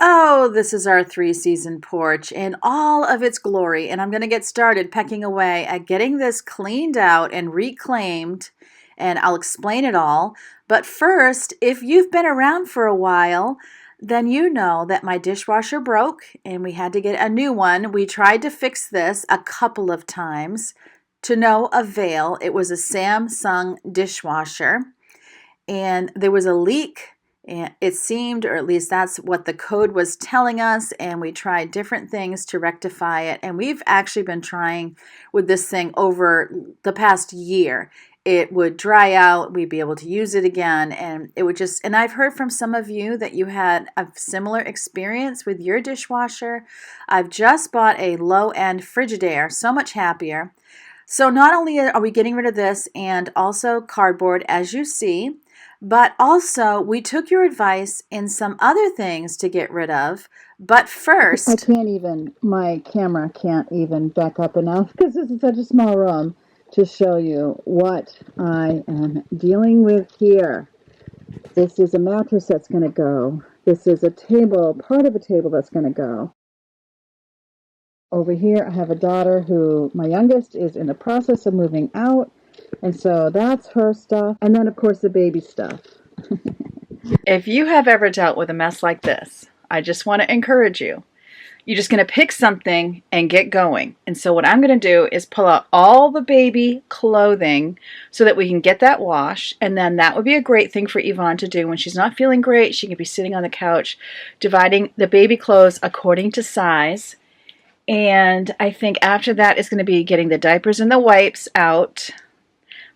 Oh, this is our 3-season porch in all of its glory, and I'm going to get started pecking away at getting this cleaned out and reclaimed, and I'll explain it all. But first, if you've been around for a while, then you know that my dishwasher broke and we had to get a new one. We tried to fix this a couple of times to no avail. It was a Samsung dishwasher, and there was a leak. And it seemed, or at least that's what the code was telling us, and we tried different things to rectify it. And we've actually been trying with this thing over the past year. It would dry out, we'd be able to use it again, and it would just, and I've heard from some of you that you had a similar experience with your dishwasher. I've just bought a low-end Frigidaire, so much happier. So not only are we getting rid of this and also cardboard, as you see, but also we took your advice in some other things to get rid of. But first, my camera can't even back up enough because this is such a small room to show you what I am dealing with here. This is a mattress that's going to go. This is a table, part of a table that's going to go. Over here, I have a daughter who, my youngest, is in the process of moving out. And so that's her stuff. And then, of course, the baby stuff. if you have ever dealt with a mess like this, I just want to encourage you. You're just going to pick something and get going. And so what I'm going to do is pull out all the baby clothing so that we can get that washed. And then that would be a great thing for Yvonne to do when she's not feeling great. She can be sitting on the couch, dividing the baby clothes according to size. And I think after that is going to be getting the diapers and the wipes out.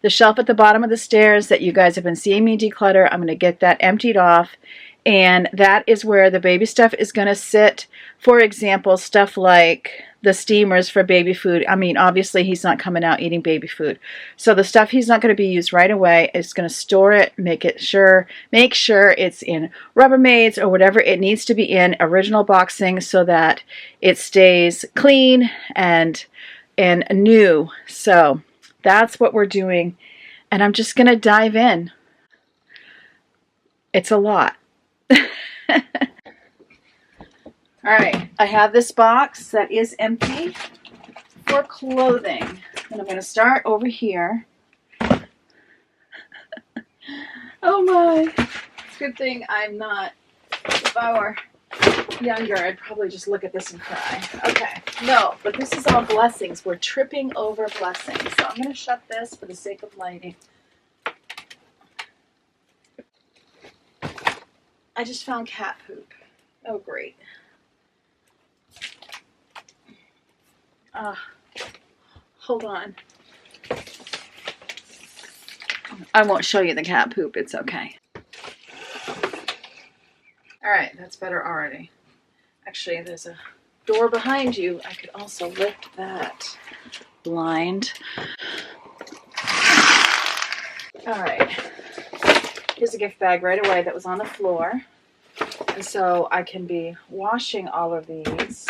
The shelf at the bottom of the stairs that you guys have been seeing me declutter, I'm going to get that emptied off. And that is where the baby stuff is going to sit. For example, stuff like the steamers for baby food. I mean, obviously he's not coming out eating baby food. So the stuff he's not going to be used right away is going to store it, make sure it's in Rubbermaids or whatever it needs to be in, original boxing, so that it stays clean and new. So that's what we're doing. And I'm just going to dive in. It's a lot. All right, I have this box that is empty for clothing. And I'm going to start over here. Oh my. It's a good thing I'm not. If I were younger, I'd probably just look at this and cry. Okay, no, but this is all blessings. We're tripping over blessings. So I'm going to shut this for the sake of lighting. I just found cat poop. Oh, great. Hold on. I won't show you the cat poop. It's okay. All right, that's better already. Actually, there's a door behind you. I could also lift that blind. All right. Here's a gift bag right away that was on the floor. And so I can be washing all of these.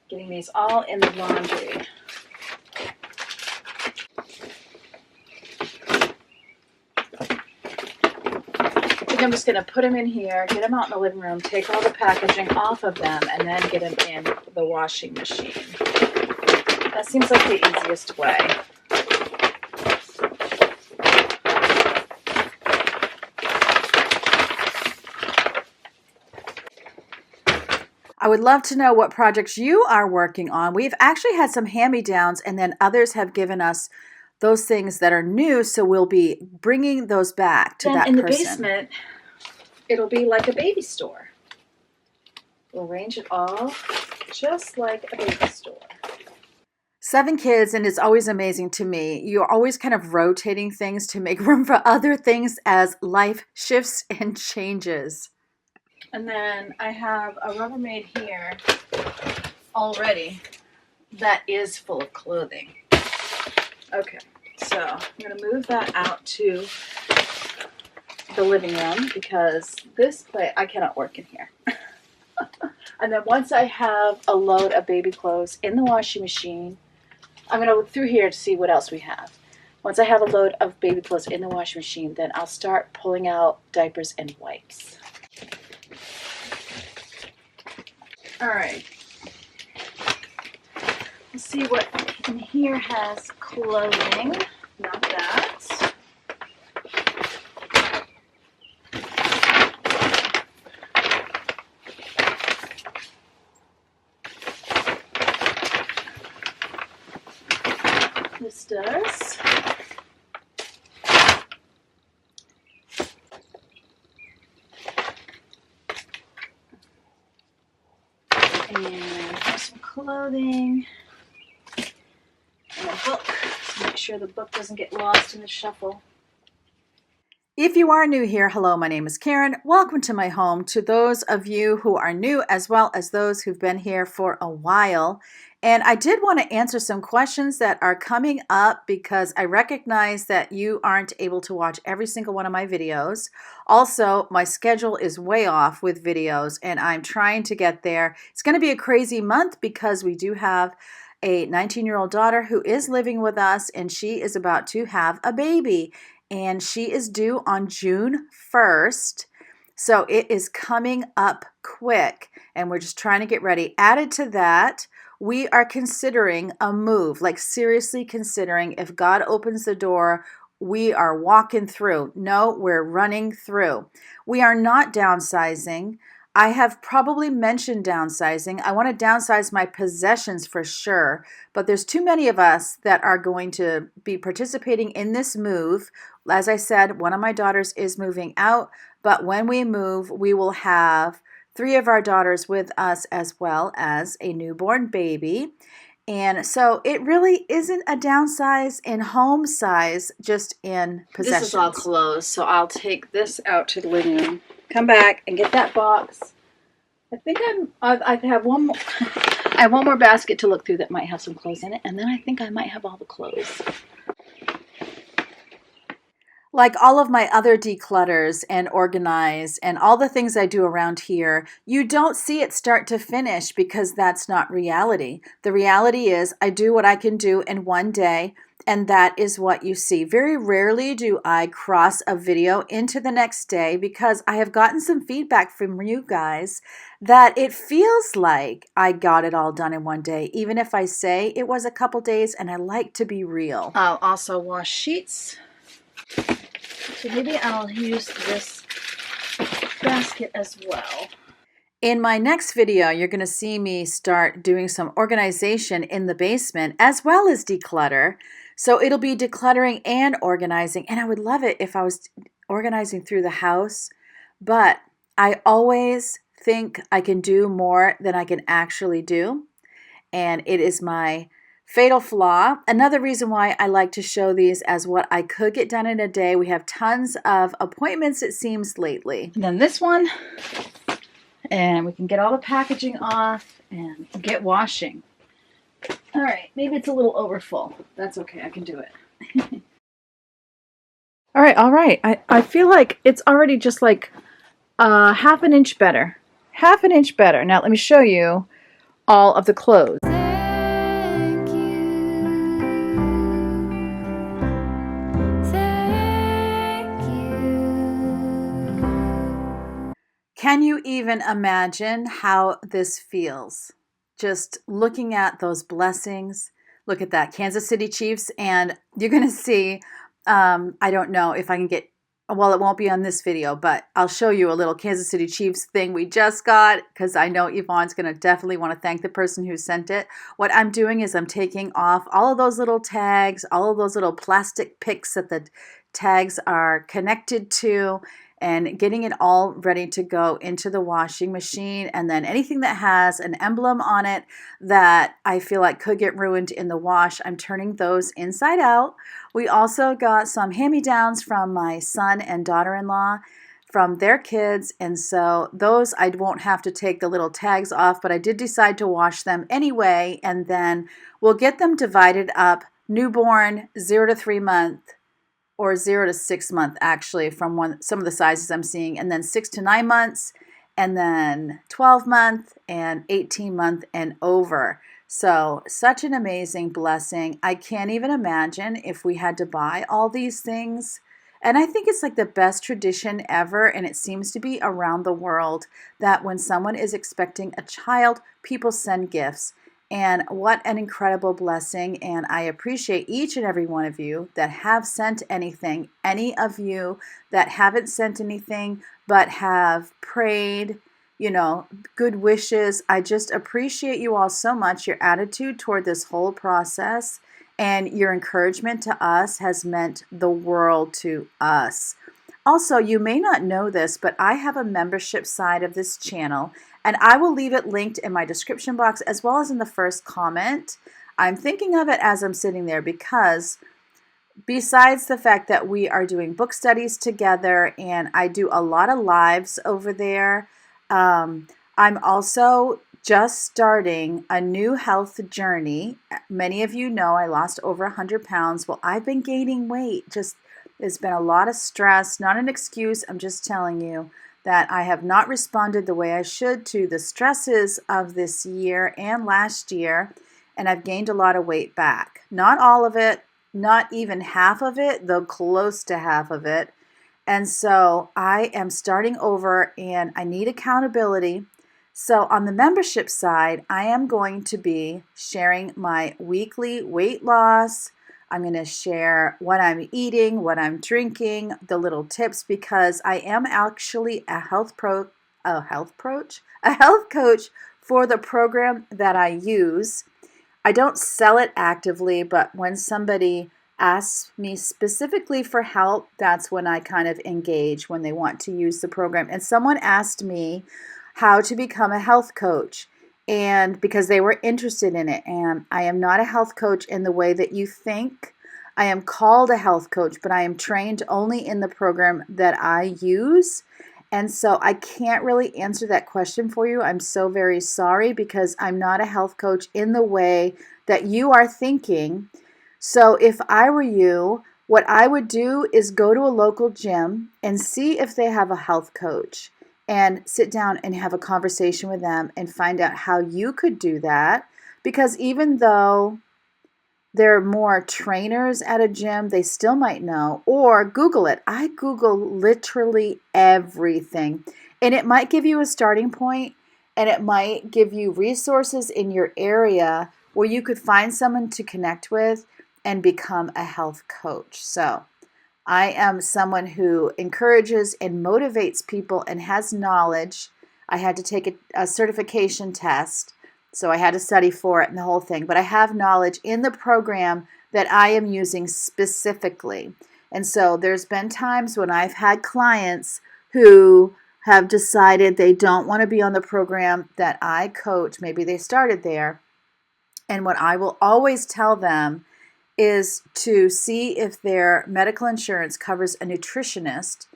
Getting these all in the laundry. I think I'm just going to put them in here, get them out in the living room, take all the packaging off of them, and then get them in the washing machine. That seems like the easiest way. I would love to know what projects you are working on. We've actually had some hand-me-downs, and then others have given us those things that are new, so we'll be bringing those back to that person. In the basement, it'll be like a baby store. We'll arrange it all just like a baby store. 7 kids, and it's always amazing to me. You're always kind of rotating things to make room for other things as life shifts and changes. And then I have a Rubbermaid here already that is full of clothing. Okay, so I'm going to move that out to the living room because this place, I cannot work in here. And then once I have a load of baby clothes in the washing machine, I'm going to look through here to see what else we have. Once I have a load of baby clothes in the washing machine, then I'll start pulling out diapers and wipes. All right. Let's see what in here has clothing. Not that. This does. And here's some clothing. And a book. So make sure the book doesn't get lost in the shuffle. If you are new here, hello, my name is Karen. Welcome to my home. To those of you who are new, as well as those who've been here for a while. And I did want to answer some questions that are coming up because I recognize that you aren't able to watch every single one of my videos. Also, my schedule is way off with videos and I'm trying to get there. It's going to be a crazy month because we do have a 19-year-old daughter who is living with us and she is about to have a baby. And she is due on June 1st. So it is coming up quick and we're just trying to get ready. Added to that, we are considering a move, like seriously considering if God opens the door, we are walking through. No, we're running through. We are not downsizing. I have probably mentioned downsizing. I want to downsize my possessions for sure, but there's too many of us that are going to be participating in this move. As I said, one of my daughters is moving out, but when we move, we will have 3 of our daughters with us as well as a newborn baby. And so it really isn't a downsize in home size, just in possessions. This is all closed, so I'll take this out to the living room. Come back and get that box. I think I have one more. I have one more basket to look through that might have some clothes in it, and then I think I might have all the clothes. Like all of my other declutters and organize and all the things I do around here, you don't see it start to finish because that's not reality. The reality is I do what I can do in one day, and that is what you see. Very rarely do I cross a video into the next day because I have gotten some feedback from you guys that it feels like I got it all done in one day, even if I say it was a couple days, and I like to be real. I'll also wash sheets. So maybe I'll use this basket as well. In my next video, you're going to see me start doing some organization in the basement as well as declutter. So it'll be decluttering and organizing. And I would love it if I was organizing through the house. But I always think I can do more than I can actually do. And it is my fatal flaw. Another reason why I like to show these as what I could get done in a day. We have tons of appointments, it seems, lately. And then this one, and we can get all the packaging off and get washing. All right, maybe it's a little overfull. That's okay, I can do it. All right. I feel like it's already just like half an inch better. Half an inch better. Now let me show you all of the clothes. Can you even imagine how this feels? Just looking at those blessings. Look at that, Kansas City Chiefs, and you're going to see, I don't know if I can get, well, it won't be on this video, but I'll show you a little Kansas City Chiefs thing we just got because I know Yvonne's going to definitely want to thank the person who sent it. What I'm doing is I'm taking off all of those little tags, all of those little plastic picks that the tags are connected to, and getting it all ready to go into the washing machine. And then anything that has an emblem on it that I feel like could get ruined in the wash, I'm turning those inside out. We also got some hand-me-downs from my son and daughter-in-law from their kids, and so those I won't have to take the little tags off, but I did decide to wash them anyway, and then we'll get them divided up: newborn, 0 to 3 month, or 0 to 6 month, actually, from some of the sizes I'm seeing, and then 6 to 9 months, and then 12 month and 18 month and over. So, such an amazing blessing. I can't even imagine if we had to buy all these things. And I think it's like the best tradition ever. And it seems to be around the world that when someone is expecting a child, people send gifts. And what an incredible blessing. And I appreciate each and every one of you that have sent anything. Any of you that haven't sent anything but have prayed, good wishes. I just appreciate you all so much. Your attitude toward this whole process and your encouragement to us has meant the world to us. Also, you may not know this, but I have a membership side of this channel, and I will leave it linked in my description box as well as in the first comment. I'm thinking of it as I'm sitting there because besides the fact that we are doing book studies together and I do a lot of lives over there, I'm also just starting a new health journey. Many of you know I lost over 100 pounds. Well, I've been gaining weight. There's been a lot of stress, not an excuse. I'm just telling you that I have not responded the way I should to the stresses of this year and last year, and I've gained a lot of weight back. Not all of it, not even half of it, though close to half of it. And so I am starting over and I need accountability. So on the membership side, I am going to be sharing my weekly weight loss. I'm going to share what I'm eating, what I'm drinking, the little tips, because I am actually a health coach for the program that I use. I don't sell it actively, but when somebody asks me specifically for help, that's when I kind of engage when they want to use the program. And someone asked me how to become a health coach, and because they were interested in it. And I am not a health coach in the way that you think. I am called a health coach, but I am trained only in the program that I use. And so I can't really answer that question for you. I'm so very sorry because I'm not a health coach in the way that you are thinking. So if I were you, what I would do is go to a local gym and see if they have a health coach and sit down and have a conversation with them and find out how you could do that. Because even though there are more trainers at a gym, they still might know. Or Google it. I Google literally everything. And it might give you a starting point, and it might give you resources in your area where you could find someone to connect with and become a health coach. So I am someone who encourages and motivates people and has knowledge. I had to take a certification test, so I had to study for it and the whole thing. But I have knowledge in the program that I am using specifically. And so there's been times when I've had clients who have decided they don't want to be on the program that I coach. Maybe they started there. And what I will always tell them is to see if their medical insurance covers a nutritionist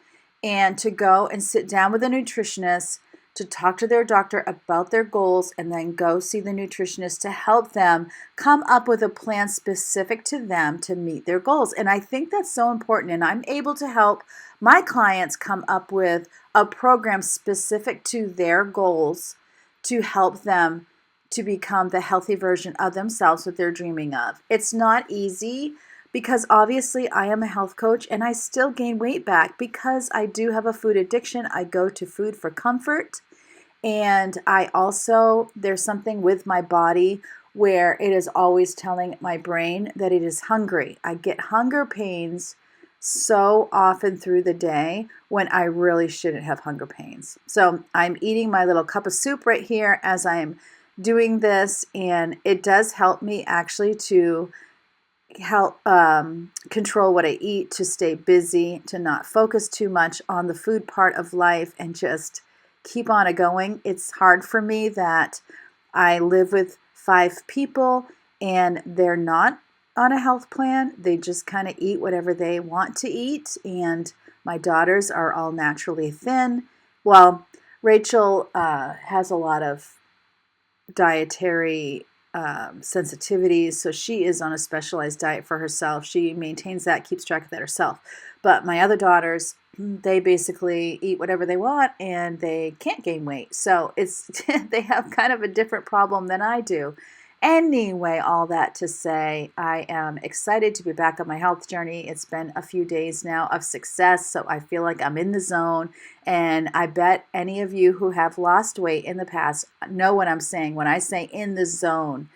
and to go and sit down with a nutritionist to talk to their doctor about their goals and then go see the nutritionist to help them come up with a plan specific to them to meet their goals. And I think that's so important. And I'm able to help my clients come up with a program specific to their goals to help them to become the healthy version of themselves that they're dreaming of. It's not easy because obviously I am a health coach and I still gain weight back because I do have a food addiction. I go to food for comfort. And there's something with my body where it is always telling my brain that it is hungry. I get hunger pains so often through the day when I really shouldn't have hunger pains. So I'm eating my little cup of soup right here as I'm doing this, and it does help me actually to help control what I eat, to stay busy, to not focus too much on the food part of life and just keep on it going. It's hard for me that I live with 5 people and they're not on a health plan. They just kind of eat whatever they want to eat, and my daughters are all naturally thin. Well, Rachel has a lot of dietary sensitivities, so she is on a specialized diet for herself. She maintains that, keeps track of that herself. But my other daughters, they basically eat whatever they want and they can't gain weight. So it's they have kind of a different problem than I do. Anyway, all that to say, I am excited to be back on my health journey. It's been a few days now of success, so I feel like I'm in the zone. And I bet any of you who have lost weight in the past know what I'm saying. When I say in the zone,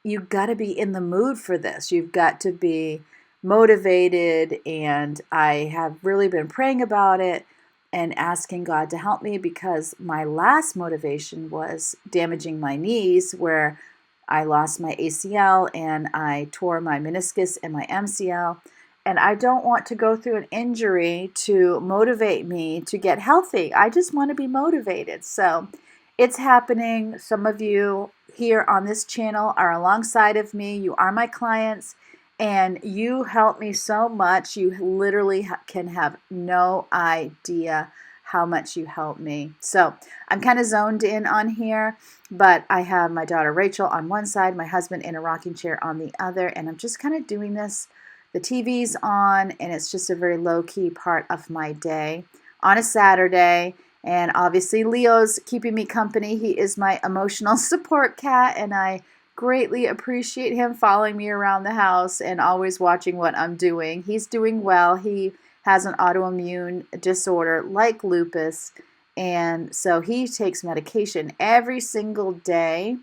you've got to be in the mood for this. You've got to be motivated. And I have really been praying about it and asking God to help me, because my last motivation was damaging my knees, where I lost my ACL and I tore my meniscus and my MCL. And I don't want to go through an injury to motivate me to get healthy. I just want to be motivated. So it's happening. Some of you here on this channel are alongside of me. You are my clients and you help me so much. You literally can have no idea how much you help me. So I'm kind of zoned in on here, but I have my daughter Rachel on one side, my husband in a rocking chair on the other, and I'm just kind of doing this. The TV's on, and it's just a very low-key part of my day on a Saturday. And obviously Leo's keeping me company. He is my emotional support cat, and I greatly appreciate him following me around the house and always watching what I'm doing. He's doing well. He has an autoimmune disorder like lupus, and so he takes medication every single day.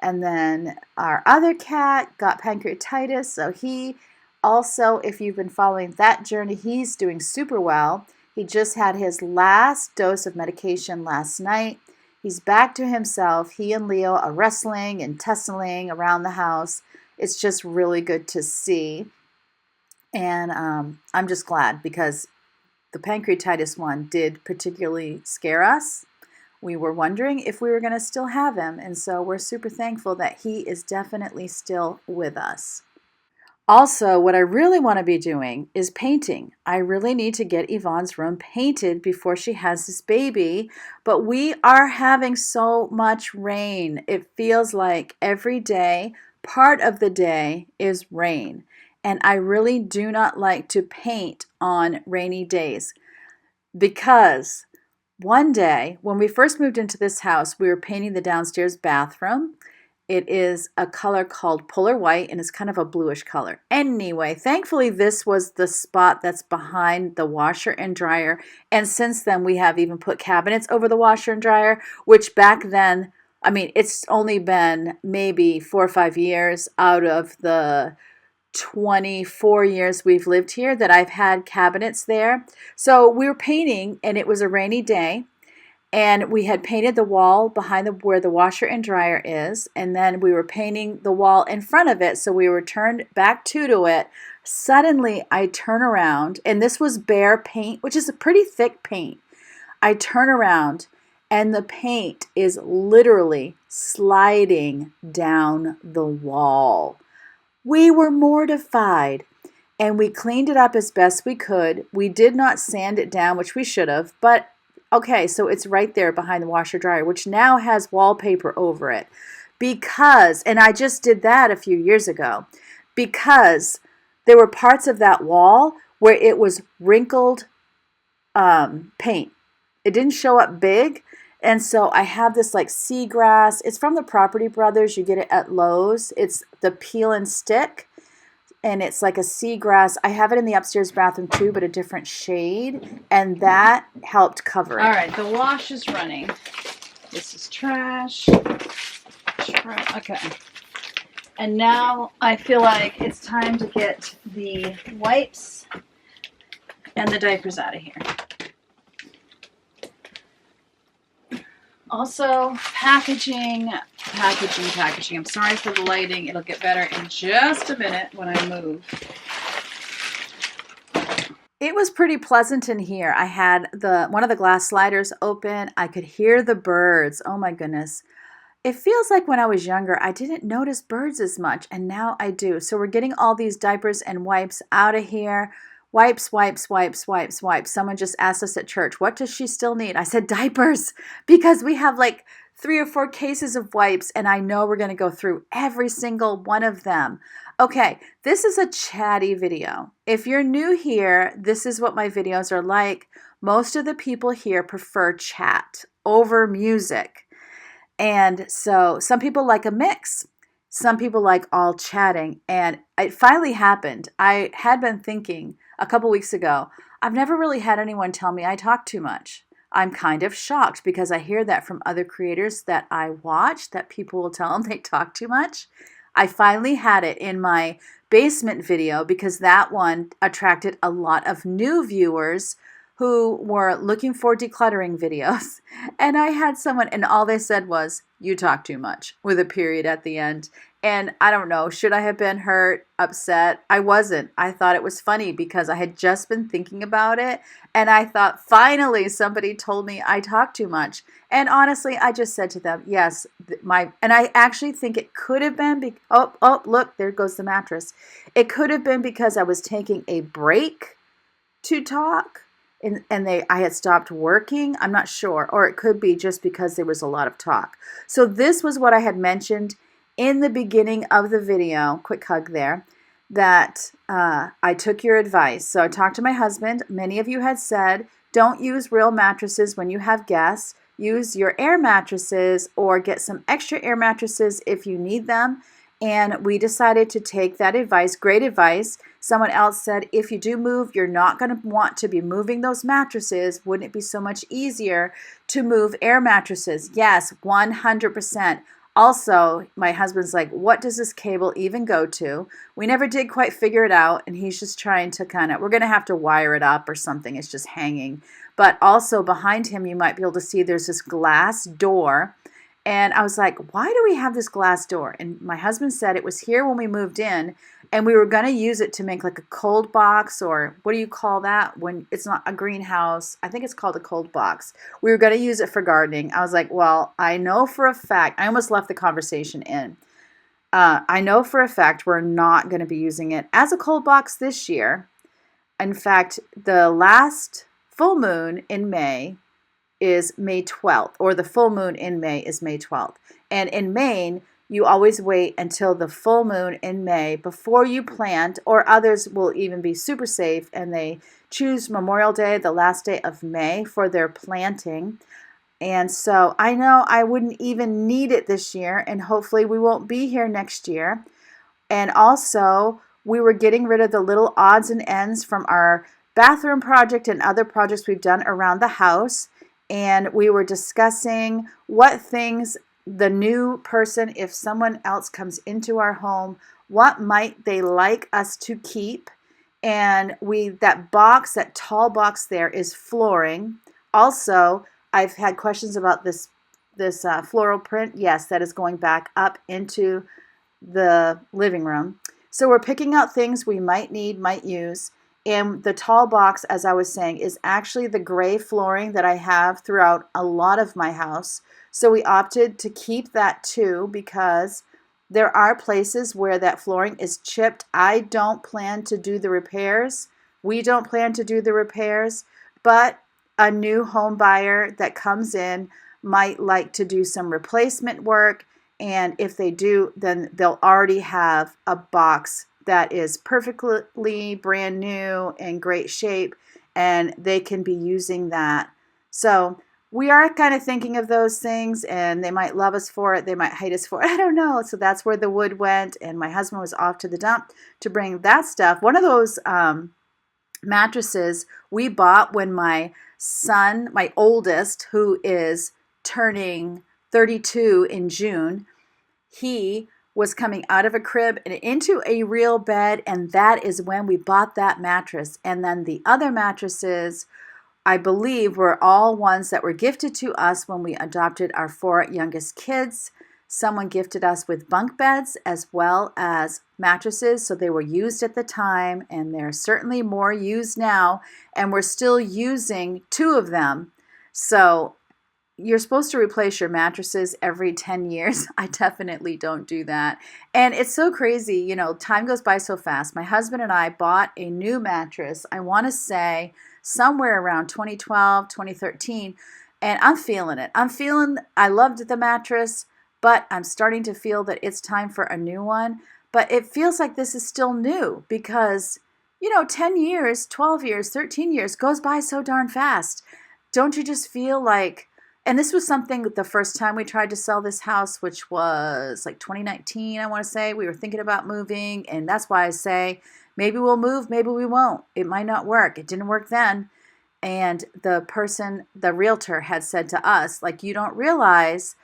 And then our other cat got pancreatitis, so he also, if you've been following that journey, he's doing super well. He just had his last dose of medication last night. He's back to himself. He and Leo are wrestling and tussling around the house. It's just really good to see. And I'm just glad, because the pancreatitis one did particularly scare us. We were wondering if we were going to still have him. And so we're super thankful that he is definitely still with us. Also, what I really want to be doing is painting. I really need to get Yvonne's room painted before she has this baby, but we are having so much rain. It feels like every day, part of the day is rain, and I really do not like to paint on rainy days, because one day when we first moved into this house, we were painting the downstairs bathroom. It is a color called Polar White, and it's kind of a bluish color. Anyway, thankfully, this was the spot that's behind the washer and dryer. And since then, we have even put cabinets over the washer and dryer, which back then, I mean, it's only been maybe 4 or 5 years out of the 24 years we've lived here that I've had cabinets there. So we were painting, and it was a rainy day. And we had painted the wall behind where the washer and dryer is. And then we were painting the wall in front of it. So we were turned back to it. Suddenly I turn around, and this was bare paint, which is a pretty thick paint. I turn around and the paint is literally sliding down the wall. We were mortified, and we cleaned it up as best we could. We did not sand it down, which we should have, but okay, so it's right there behind the washer dryer, which now has wallpaper over it, because, and I just did that a few years ago, because there were parts of that wall where it was wrinkled paint. It didn't show up big. And so I have this like seagrass. It's from the Property Brothers. You get it at Lowe's. It's the peel and stick. And it's like a seagrass. I have it in the upstairs bathroom too, but a different shade. And that helped cover it. All right, the wash is running. This is trash. Okay. And now I feel like it's time to get the wipes and the diapers out of here. Also, packaging. I'm sorry for the lighting. It'll get better in just a minute when I move. It was pretty pleasant in here. I had one of the glass sliders open. I could hear the birds. Oh my goodness. It feels like when I was younger, I didn't notice birds as much, and now I do. So we're getting all these diapers and wipes out of here. Wipes. Someone just asked us at church, what does she still need? I said diapers, because we have like 3 or 4 cases of wipes, and I know we're going to go through every single one of them. Okay, this is a chatty video. If you're new here, this is what my videos are like. Most of the people here prefer chat over music. And so some people like a mix. some people like all chatting, and it finally happened. I had been thinking a couple weeks ago, I've never really had anyone tell me I talk too much. I'm kind of shocked because I hear that from other creators that I watch, that people will tell them they talk too much. I finally had it in my basement video because that one attracted a lot of new viewers who were looking for decluttering videos. And I had someone, and all they said was, "You talk too much," with a period at the end. And I don't know, should I have been hurt, upset? I wasn't. I thought it was funny because I had just been thinking about it. And I thought, finally, somebody told me I talk too much. And honestly, I just said to them, yes, and I actually think it could have been, oh, look, there goes the mattress. It could have been because I was taking a break to talk, and I had stopped working. I'm not sure. Or it could be just because there was a lot of talk. So this was what I had mentioned in the beginning of the video, quick hug there, that I took your advice. So I talked to my husband. Many of you had said, don't use real mattresses when you have guests. Use your air mattresses or get some extra air mattresses if you need them. And we decided to take that advice. Great advice. Someone else said, if you do move, you're not going to want to be moving those mattresses. Wouldn't it be so much easier to move air mattresses? Yes, 100%. Also, my husband's like, what does this cable even go to? We never did quite figure it out, and he's just trying to we're going to have to wire it up or something. It's just hanging. But also behind him, you might be able to see there's this glass door. And I was like, why do we have this glass door? And my husband said it was here when we moved in, and we were going to use it to make like a cold box, or what do you call that when it's not a greenhouse? I think it's called a cold box. We were going to use it for gardening. I was like, well, I know for a fact, I almost left the conversation in. I know for a fact we're not going to be using it as a cold box this year. In fact, the last full moon in May is May 12th, or the full moon in May is May 12th. And in Maine, you always wait until the full moon in May before you plant, or others will even be super safe and they choose Memorial Day, the last day of May, for their planting. And so I know I wouldn't even need it this year, and hopefully we won't be here next year. And also, we were getting rid of the little odds and ends from our bathroom project and other projects we've done around the house. And we were discussing what things the new person, if someone else comes into our home, what might they like us to keep. And that tall box there is flooring. Also, I've had questions about this floral print. Yes, that is going back up into the living room. So we're picking out things we might need, might use. And the tall box, as I was saying, is actually the gray flooring that I have throughout a lot of my house. So we opted to keep that too, because there are places where that flooring is chipped. I don't plan to do the repairs. We don't plan to do the repairs, but a new home buyer that comes in might like to do some replacement work. And if they do, then they'll already have a box that is perfectly brand new and great shape, and they can be using that. So we are kind of thinking of those things, and they might love us for it. They might hate us for it. I don't know. So that's where the wood went, and my husband was off to the dump to bring that stuff. One of those mattresses we bought when my son, my oldest, who is turning 32 in June, he was coming out of a crib and into a real bed, and that is when we bought that mattress. And then the other mattresses, I believe, were all ones that were gifted to us when we adopted our 4 youngest kids. Someone gifted us with bunk beds as well as mattresses, so they were used at the time, and they're certainly more used now, and we're still using 2 of them. So you're supposed to replace your mattresses every 10 years. I definitely don't do that. And it's so crazy, time goes by so fast. My husband and I bought a new mattress, I want to say somewhere around 2012, 2013, and I'm feeling it. I loved the mattress, but I'm starting to feel that it's time for a new one. But it feels like this is still new because, 10 years, 12 years, 13 years goes by so darn fast. Don't you just feel like And this was something the first time we tried to sell this house, which was like 2019, I want to say. We were thinking about moving, and that's why I say maybe we'll move, maybe we won't. It might not work. It didn't work then. And the realtor had said to us, like, you don't realize,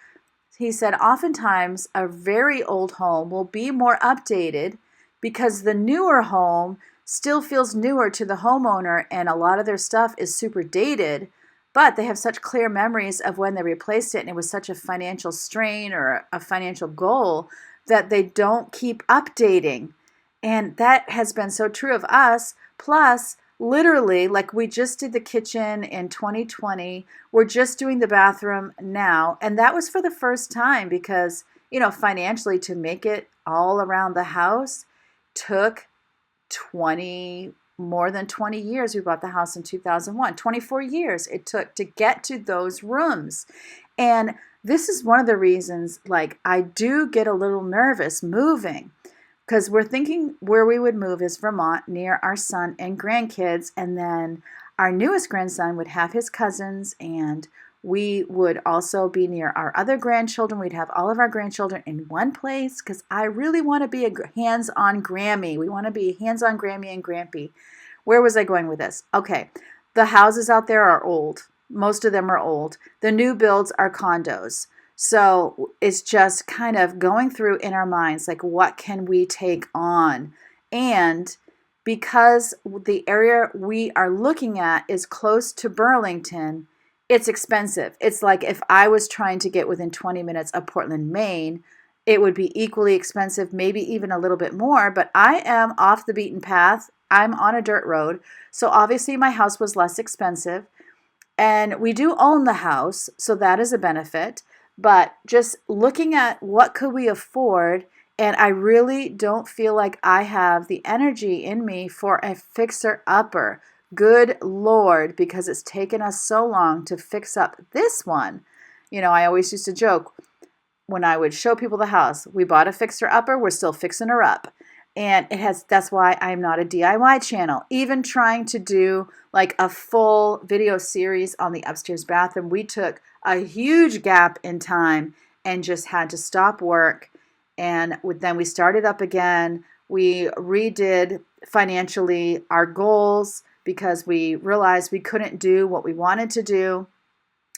he said, oftentimes a very old home will be more updated because the newer home still feels newer to the homeowner and a lot of their stuff is super dated, but they have such clear memories of when they replaced it and it was such a financial strain or a financial goal that they don't keep updating. And that has been so true of us. Plus, literally, like we just did the kitchen in 2020. We're just doing the bathroom now. And that was for the first time because, financially to make it all around the house took 20, more than 20 years. We bought the house in 2001. 24 years it took to get to those rooms. And this is one of the reasons, like, I do get a little nervous moving because we're thinking where we would move is Vermont, near our son and grandkids. And then our newest grandson would have his cousins, and we would also be near our other grandchildren. We'd have all of our grandchildren in one place because I really want to be a hands-on Grammy. We want to be hands-on Grammy and Grampy. Where was I going with this? Okay, the houses out there are old. Most of them are old. The new builds are condos. So it's just kind of going through in our minds, like, what can we take on? And because the area we are looking at is close to Burlington, it's expensive. It's like if I was trying to get within 20 minutes of Portland, Maine, it would be equally expensive, maybe even a little bit more. But I am off the beaten path. I'm on a dirt road. So obviously my house was less expensive. And we do own the house, so that is a benefit. But just looking at what could we afford, and I really don't feel like I have the energy in me for a fixer-upper. Good Lord, because it's taken us so long to fix up this one. I always used to joke when I would show people the house, we bought a fixer-upper, we're still fixing her up. And that's why I'm not a DIY channel. Even trying to do like a full video series on the upstairs bathroom, we took a huge gap in time and just had to stop work. And then we started up again. We redid financially our goals because we realized we couldn't do what we wanted to do.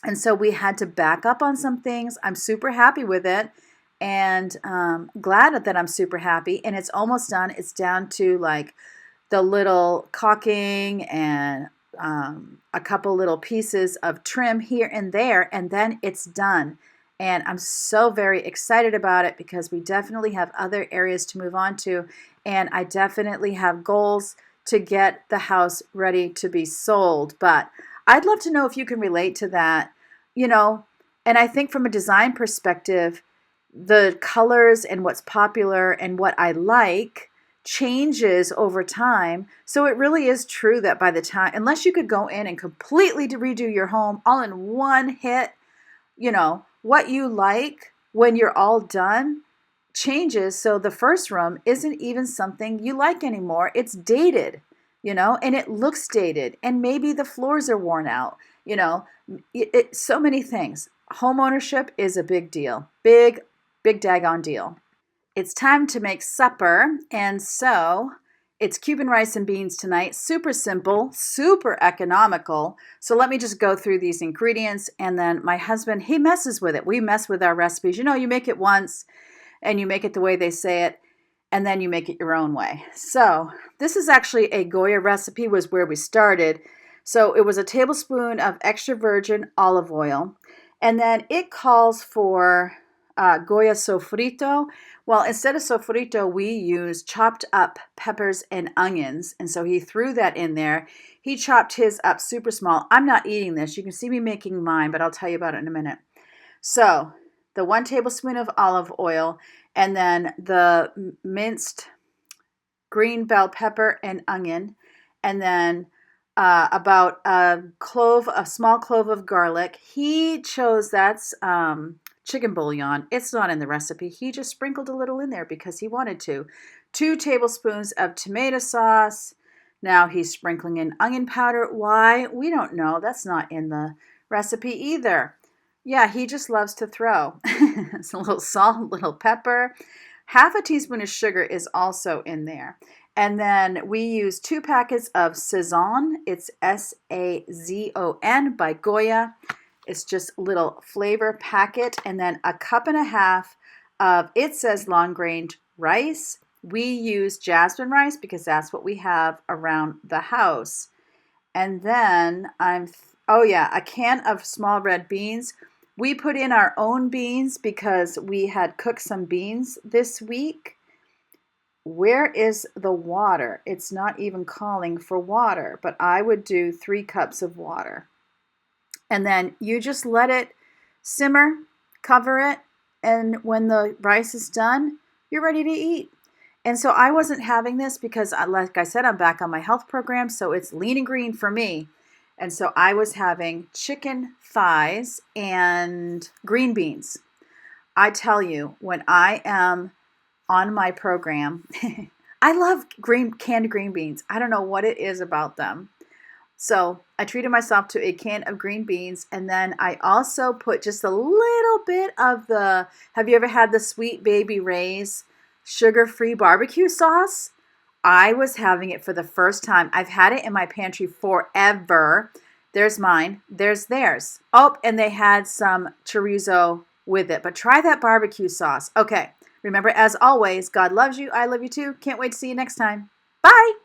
And so we had to back up on some things. I'm super happy with it. And glad that I'm super happy. And it's almost done. It's down to like the little caulking and a couple little pieces of trim here and there. And then it's done. And I'm so very excited about it because we definitely have other areas to move on to. And I definitely have goals to get the house ready to be sold. But I'd love to know if you can relate to that, And I think from a design perspective, the colors and what's popular and what I like changes over time. So it really is true that by the time, unless you could go in and completely redo your home all in one hit, what you like when you're all done changes. So the first room isn't even something you like anymore. It's dated, and it looks dated, and maybe the floors are worn out, so many things. Home ownership is a big deal. Big daggone deal. It's time to make supper, and so it's Cuban rice and beans tonight. Super simple, super economical. So let me just go through these ingredients, and then my husband, he messes with it. We mess with our recipes. You make it once, and you make it the way they say it, and then you make it your own way. So this is actually a Goya recipe, was where we started. So it was a tablespoon of extra virgin olive oil, and then it calls for Goya sofrito. Well, instead of sofrito, we use chopped up peppers and onions. And so he threw that in there. He chopped his up super small. I'm not eating this. You can see me making mine, but I'll tell you about it in a minute. So the 1 tablespoon of olive oil, and then the minced green bell pepper and onion, and then about a small clove of garlic. He chose that's chicken bouillon. It's not in the recipe. He just sprinkled a little in there because he wanted to. 2 tablespoons of tomato sauce. Now he's sprinkling in onion powder. Why? We don't know. That's not in the recipe either. Yeah, he just loves to throw. It's a little salt, a little pepper. Half a teaspoon of sugar is also in there. And then we use 2 packets of Sazon. It's Sazon by Goya. It's just a little flavor packet. And then a cup and a half of, it says long grained rice. We use jasmine rice because that's what we have around the house. And then oh yeah, a can of small red beans. We put in our own beans because we had cooked some beans this week. Where is the water? It's not even calling for water, but I would do 3 cups of water. And then you just let it simmer, cover it, and when the rice is done, you're ready to eat. And so I wasn't having this because, like I said, I'm back on my health program, so it's lean and green for me. And so I was having chicken thighs and green beans. I tell you, when I am on my program, I love canned green beans. I don't know what it is about them. So I treated myself to a can of green beans, and then I also put just a little bit of have you ever had the Sweet Baby Ray's sugar-free barbecue sauce? I was having it for the first time. I've had it in my pantry forever. There's mine. There's theirs. Oh, and they had some chorizo with it. But try that barbecue sauce. Okay. Remember, as always, God loves you. I love you too. Can't wait to see you next time. Bye.